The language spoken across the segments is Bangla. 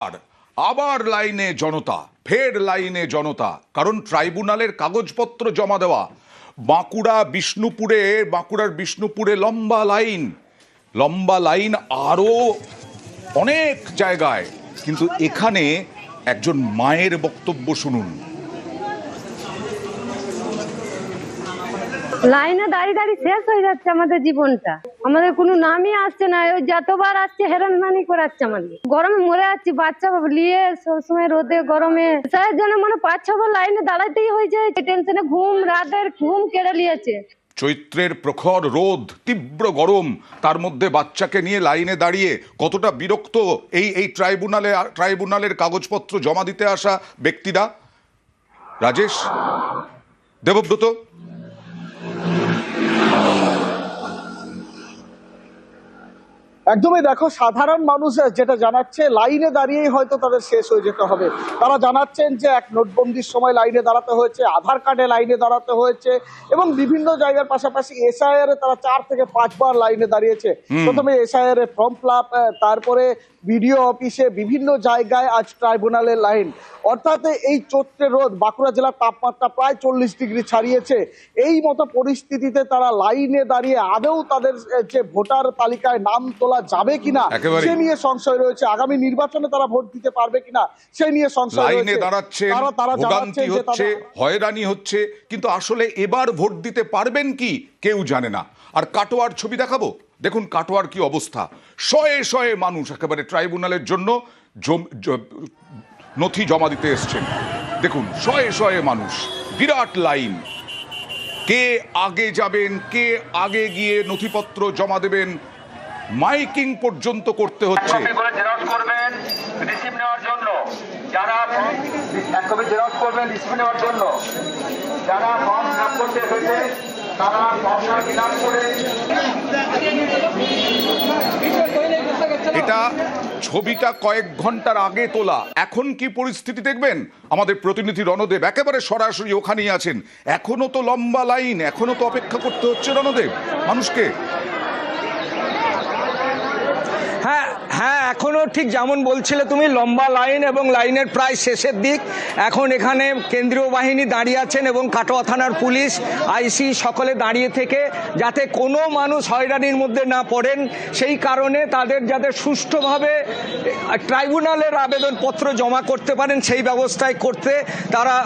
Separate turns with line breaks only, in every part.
আর আবার লাইনে জনতা, ফের লাইনে জনতা, কারণ ট্রাইব্যুনালের কাগজপত্র জমা দেওয়া। বাঁকুড়ার বিষ্ণুপুরে লম্বা লাইন আরো অনেক জায়গায়, কিন্তু এখানে একজন মায়ের বক্তব্য শুনুন।
লাইনে দাঁড়িয়ে দাঁড়িয়ে শেষ হয়ে যাচ্ছে আমাদের জীবনটা, আমাদের কোনো নামই আসছে না। ওই যতবার আসছে হেরানমানি করাচ্ছে আমাদের, গরমে মরে যাচ্ছি বাচ্চা নিয়ে সবসময় রোদে গরমে। তার জন্য মানে 5-6 বার লাইনে দাঁড়াতেই হয়ে যায়, টেনশনে রাতের ঘুম কেড়ে নিয়েছে।
চৈত্রের প্রখর রোদ, তীব্র গরম, তার মধ্যে বাচ্চাকে নিয়ে লাইনে দাঁড়িয়ে কতটা বিরক্ত এই ট্রাইব্যুনালের কাগজপত্র জমা দিতে আসা ব্যক্তিরা। রাজেশ, দেবব্রত,
একদমই দেখো, সাধারণ মানুষ যেটা জানাচ্ছে, লাইনে দাঁড়িয়েই হয়তো তাদের শেষ হয়ে যেতে হবে। তারা জানাচ্ছেন যে এক নোটবন্দির সময় লাইনে দাঁড়াতে হয়েছে, আধার কার্ডে লাইনে দাঁড়াতে হয়েছে, এবং বিভিন্ন জায়গার পাশাপাশি এসআইআর এ তারা 4 থেকে 5 বার লাইনে দাঁড়িয়েছে। প্রথমে এসআইআর এ ফর্ম ফিল আপ, তারপরে বিডিও অফিসে, বিভিন্ন জায়গায় আজ ট্রাইব্যুনালের লাইন। অর্থাৎ এই চৈত্রের রোদ, বাঁকুড়া জেলার তাপমাত্রা প্রায় 40 ডিগ্রি ছাড়িয়েছে। এই মতো পরিস্থিতিতে তারা লাইনে দাঁড়িয়ে আদৌ তাদের যে ভোটার তালিকায় নাম তোলা যাবে কিনা সে নিয়ে সংশয় রয়েছে। আগামী নির্বাচনে তারা ভোট দিতে পারবে কিনা সে নিয়ে সংশয় রয়েছে।
লাইনে দাঁড়াচ্ছেন, ভোগান্তি হচ্ছে, হয়রানি হচ্ছে, কিন্তু আসলে এবার ভোট দিতে পারবেন কি কেউ জানে না। আর কাটোয়ার ছবি দেখাবো, দেখুন কাটোয়ার কি অবস্থা। শয়ে মানুষ একেবারে ট্রাইব্যুনালের জন্য নথি জমা দিতে এসছেন। দেখুন শয়ে মানুষ, বিরাট লাইন। কে আগে যাবেন, কে আগে গিয়ে নথিপত্র জমা দেবেন, মাইকিং পর্যন্ত করতে হচ্ছে। এটা ছবিটা কয়েক ঘন্টার আগে তোলা। এখন কি পরিস্থিতি দেখবেন আমাদের প্রতিনিধি রণদেব একেবারে সরাসরি ওখানেই আছেন। এখনো তো লম্বা লাইন, এখনো তো অপেক্ষা করতে হচ্ছে রণদেব মানুষকে।
হ্যাঁ, এখনো ঠিক যেমন বলছিলে তুমি, লম্বা লাইন এবং লাইনের প্রায় শেষের দিক। এখন এখানে কেন্দ্রীয় বাহিনী দাঁড়িয়ে আছেন এবং কাটোয়া থানার পুলিশ, আইসি সকলে দাঁড়িয়ে থেকে যাতে কোনো মানুষ হয়রানির মধ্যে না পড়েন সেই কারণে তাদের যাতে সুষ্ঠুভাবে ট্রাইব্যুনালের আবেদনপত্র জমা করতে পারেন সেই ব্যবস্থায় করতে তারা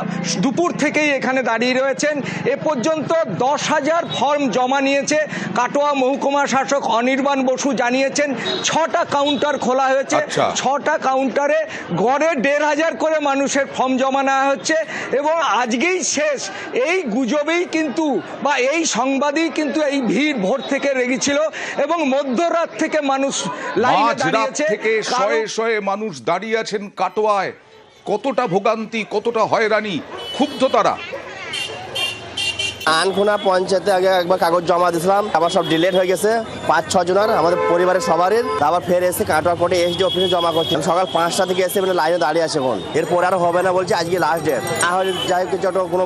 দুপুর থেকেই এখানে দাঁড়িয়ে রয়েছেন। এ পর্যন্ত 10,000 ফর্ম জমা নিয়েছে। কাটোয়া মহকুমা শাসক অনির্বাণ বসু জানিয়েছেন 6টা কাউন্টার খোলা হয়েছে। 6টা কাউন্টারে গড়ে 1,500 করে মানুষের ফর্ম জমা নেওয়া হচ্ছে এবং আজকেই শেষ। এই গুজবেই কিন্তু বা এই সংবাদেই কিন্তু এই ভিড় ভোর থেকে লেগেছিল এবং মধ্যরাত থেকে মানুষ লাইনে দাঁড়িয়েছে।
শয়ে মানুষ দাঁড়িয়ে আছেন কাটোয়ায়। কতটা ভোগান্তি, কতটা হয়রানি, ক্ষুব্ধ তারা।
আনখোনা পঞ্চায়েতে আগে একবার কাগজ জমা দিয়েছিলাম, আবার সব ডিলেট হয়ে গেছে। 5-6 জনের আমাদের পরিবারের সবারই। আবার ফের এসে কাটোয়া কোর্টে এসডি অফিসে জমা করছি। সকাল 5টা থেকে এসে লাইনে দাঁড়িয়ে আছে। এখন এরপরে আর হবে না বলছে, আজকে লাস্ট ডেট। না হলে যাই হোক কোনো